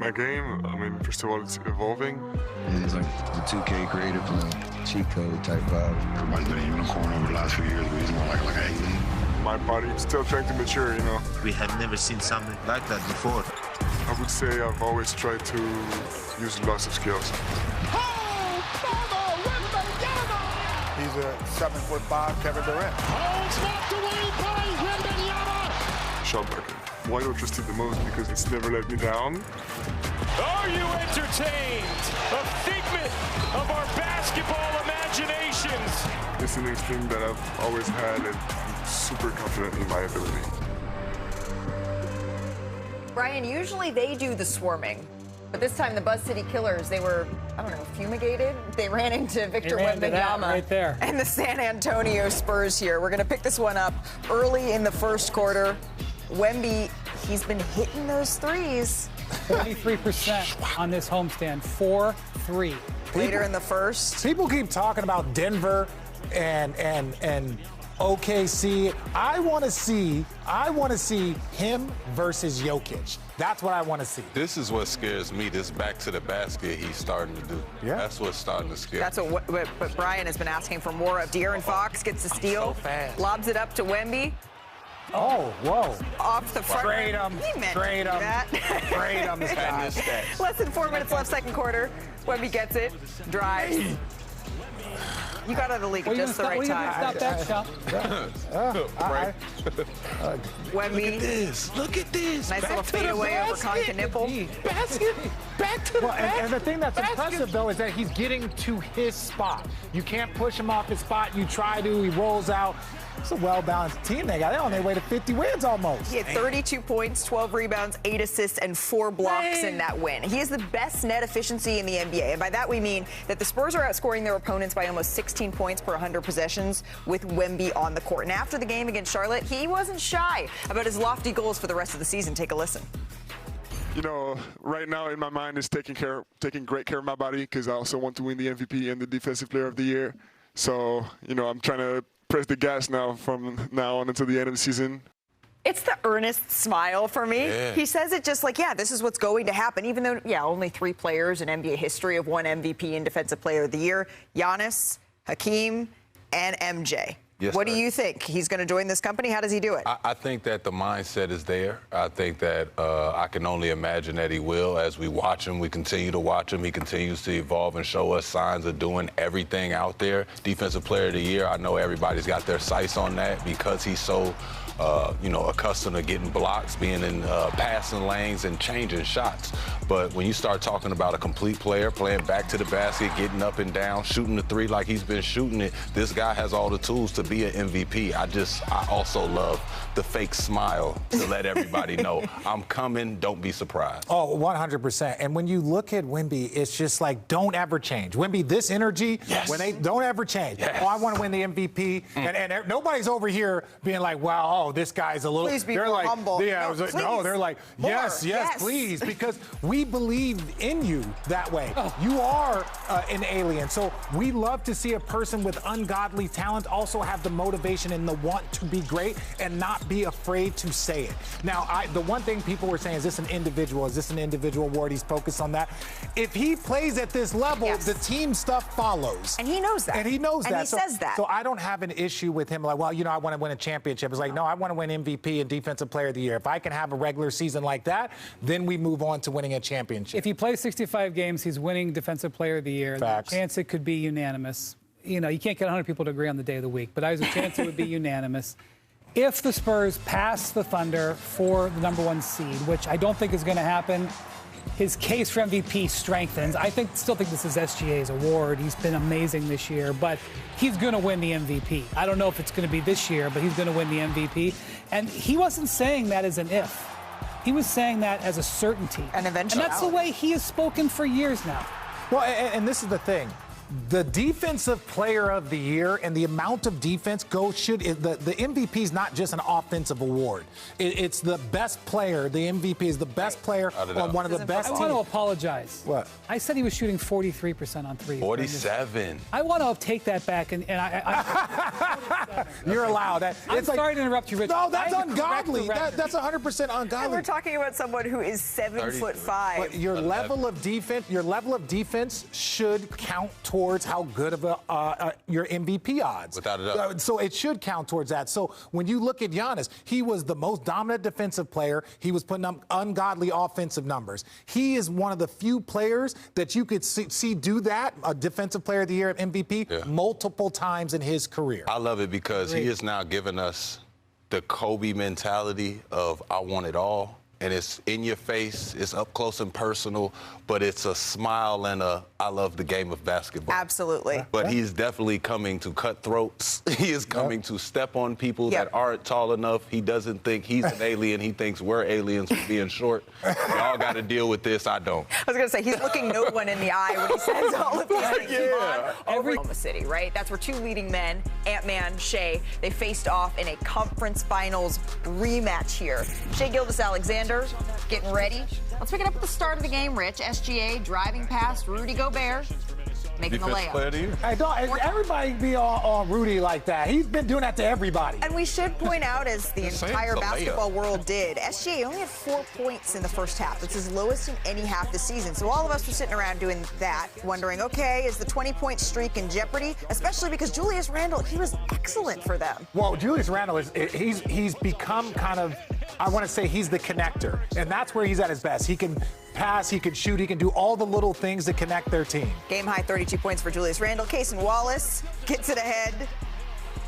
my game. I mean, first of all, it's evolving. It's like the 2K creator playing cheat code type vibe. Everybody's been a unicorn over the last few years, but he's more like an alien. My body is still trying to mature, you know. We have never seen something like that before. I would say I've always tried to use lots of skills. He's a 7'5" Kevin Durant. Knocked away by Wemby. Shot blocking. Why do I trust it the most? Because it's never let me down. Are you entertained? A figment of our basketball imaginations. It's an instinct that I've always had, and I'm super confident in my ability. Brian, usually they do the swarming, but this time the Buzz City Killers, they were, I don't know, fumigated. They ran into Victor Wembanyama right there. and the San Antonio Spurs here. We're going to pick this one up early in the first quarter. Wemby, he's been hitting those threes. 43% on this homestand, 4-3. Later in the first. People keep talking about Denver and OKC. I want to see him versus Jokic. That's what I want to see. This is what scares me, this back to the basket he's starting to do. Yeah. That's what's starting to scare That's what Brian has been asking for more of. De'Aaron Fox gets the steal, lobs it up to Wemby. Oh, whoa. Off the front. Trade him. He meant Trade to do him. that. Trade him. Less than 4 minutes left, second quarter. Wemby gets it, drives. You got out of the league at just the right time. Stop that shot. Right. Wemby. Look at this. Nice little fadeaway over Conka nipple. Back to the basket. And the thing that's impressive, though, is that he's getting to his spot. You can't push him off his spot. You try to. He rolls out. It's a well-balanced team they got. They're on their way to 50 wins almost. He had 32 points, 12 rebounds, 8 assists, and 4 blocks in that win. He has the best net efficiency in the NBA. And by that we mean that the Spurs are outscoring their opponents by almost 16 points per 100 possessions with Wemby on the court. And after the game against Charlotte, he wasn't shy about his lofty goals for the rest of the season. Take a listen. You know, right now in my mind is taking great care of my body, because I also want to win the MVP and the Defensive Player of the Year. So, you know, I'm trying to press the gas now from now on until the end of the season. It's the earnest smile for me. Yeah. He says it just like, yeah, this is what's going to happen, even though, yeah, only 3 players in NBA history have won MVP and Defensive Player of the Year: Giannis, Hakeem, and MJ. Yes, what sir. do you think? He's going to join this company? How does he do it? I think that the mindset is there. I think that I can only imagine that he will. As we watch him, we continue to watch him. He continues to evolve and show us signs of doing everything out there. Defensive Player of the Year, I know everybody's got their sights on that because he's so, accustomed to getting blocks, being in passing lanes and changing shots. But when you start talking about a complete player, playing back to the basket, getting up and down, shooting the three like he's been shooting it, this guy has all the tools to be an MVP. I also love the fake smile to let everybody know I'm coming, don't be surprised. Oh, 100%. And when you look at Wemby, it's just like, don't ever change. Wemby, this energy, Yes. when they don't ever change. Yes. Oh, I want to win the MVP. And nobody's over here being like, wow, oh, this guy's a little. Please be they're more like, humble. Yeah, No, they're like, more. yes, Yes. please, because we believe in you that way. You are an alien. So we love to see a person with ungodly talent also have the motivation and the want to be great and not be afraid to say it. Now, the one thing people were saying, is this an individual? Is this an individual award? He's focused on that. If he plays at this level, Yes. the team stuff follows. And he knows that. And he knows that. And he says that. So I don't have an issue with him like, well, you know, I want to win a championship. It's like, no, I want to win MVP and Defensive Player of the Year. If I can have a regular season like that, then we move on to winning a championship. If he plays 65 games, he's winning Defensive Player of the Year. Facts. The chance it could be unanimous. You know, you can't get 100 people to agree on the day of the week, but there's a chance it would be unanimous. If the Spurs pass the Thunder for the #1 seed, which I don't think is going to happen, his case for MVP strengthens. I still think this is SGA's award. He's been amazing this year, but he's going to win the MVP. I don't know if it's going to be this year, but he's going to win the MVP. And he wasn't saying that as an if. He was saying that as a certainty. And eventually. And that's the way he has spoken for years now. Well, and this is the thing. The defensive player of the year and the amount of defense the MVP is not just an offensive award. It's the best player. The MVP is the best player on one of the best teams. I want to apologize. What? I said he was shooting 43% on threes. 47. I want to take that back, and You're allowed. I'm sorry to interrupt you, Rich. No, that's ungodly. That's 100% ungodly. And we're talking about someone who is 7'5". But your level of defense should count towards how good of your MVP odds. Without a doubt. So it should count towards that. So when you look at Giannis, he was the most dominant defensive player. He was putting up ungodly offensive numbers. He is one of the few players that you could see do that, a defensive player of the year, MVP, multiple times in his career. I love it because he is now giving us the Kobe mentality of I want it all. And it's in your face, it's up close and personal, but it's a smile and I love the game of basketball. Absolutely. But he's definitely coming to cut throats. He is coming to step on people that aren't tall enough. He doesn't think he's an alien. He thinks we're aliens for being short. Y'all got to deal with this. I don't. I was going to say, he's looking no one in the eye when he says all of these things. Over Oklahoma City, right? That's where two leading men, Ant-Man, Shai, they faced off in a conference finals rematch here. Shai Gilgeous-Alexander getting ready. Let's pick it up at the start of the game, Rich. SGA driving past Rudy Gobert, making the layup. Player of the year. Hey, don't everybody be on Rudy like that. He's been doing that to everybody. And we should point out, as the entire basketball world did, SGA only had 4 points in the first half. It's his lowest in any half this season. So all of us were sitting around doing that, wondering, okay, is the 20-point streak in jeopardy? Especially because Julius Randle, he was excellent for them. Well, Julius Randle he's become kind of, I want to say he's the connector, and that's where he's at his best. He can pass, he can shoot, he can do all the little things that connect their team. Game high 32 points for Julius Randle. Cason Wallace gets it ahead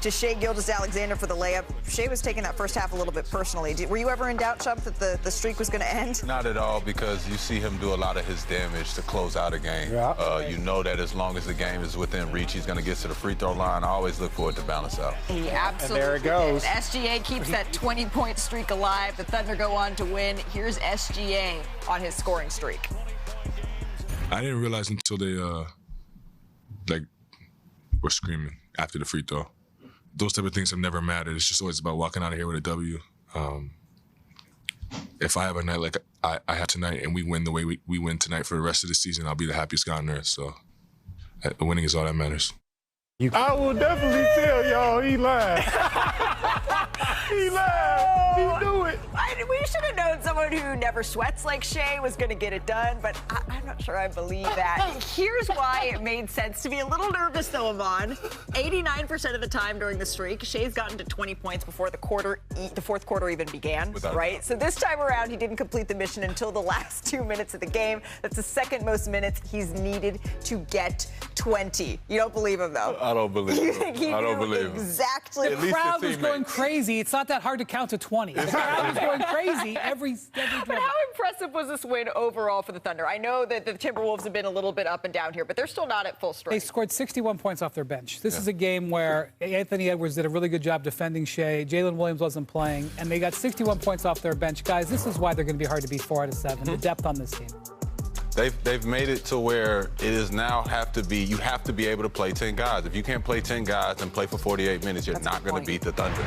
to Shai Gilgeous-Alexander for the layup. Shai was taking that first half a little bit personally. Were you ever in doubt, Shump, that the streak was going to end? Not at all, because you see him do a lot of his damage to close out a game. You know that as long as the game is within reach, he's going to get to the free throw line. I always look for it to balance out. He absolutely and there it goes. did. SGA keeps that 20-point streak alive. The Thunder go on to win. Here's SGA on his scoring streak. I didn't realize until they were screaming after the free throw. Those type of things have never mattered. It's just always about walking out of here with a W. If I have a night like I have tonight and we win the way we win tonight for the rest of the season, I'll be the happiest guy on earth. So winning is all that matters. I will definitely tell y'all he lied. He lied. He knew it. We should have known someone who never sweats like Shai was going to get it done, but I'm not sure I believe that. Here's why it made sense to be a little nervous, though, Iman. 89% of the time during the streak, Shai's gotten to 20 points before the fourth quarter even began, right? So this time around, he didn't complete the mission until the last 2 minutes of the game. That's the second most minutes he's needed to get 20. You don't believe him, though? I don't believe You him. think he I don't knew believe him. exactly. The crowd was going crazy. It's not that hard to count to 20. The crowd was going crazy every But how impressive was this win overall for the Thunder? I know that the Timberwolves have been a little bit up and down here, but they're still not at full strength. They scored 61 points off their bench. This is a game where Anthony Edwards did a really good job defending Shai. Jalen Williams wasn't playing, and they got 61 points off their bench. Guys, this is why they're going to be hard to beat 4 out of 7. The depth on this team. They've made it to where it is now you have to be able to play 10 guys. If you can't play 10 guys and play for 48 minutes, you're not going to beat the Thunder.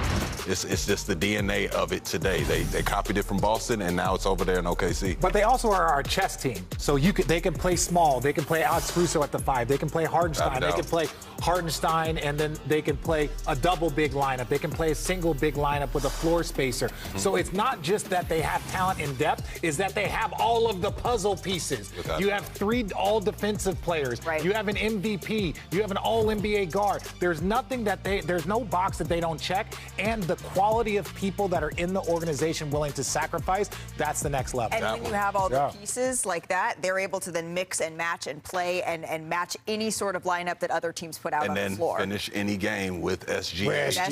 It's just the DNA of it today. They copied it from Boston, and now it's over there in OKC. But they also are our chess team. So they can play small. They can play Alex Caruso at the 5. They can play Hardenstein. They can play Hardenstein, and then they can play a double big lineup. They can play a single big lineup with a floor spacer. So it's not just that they have talent and depth, it's that they have all of the puzzle pieces. You have 3 all-defensive players. Right. You have an MVP. You have an all-NBA guard. There's nothing there's no box that they don't check. And the quality of people that are in the organization willing to sacrifice, that's the next level. And when you have all the pieces like that, they're able to then mix and match and play and match any sort of lineup that other teams put out on the floor. And then finish any game with SGA.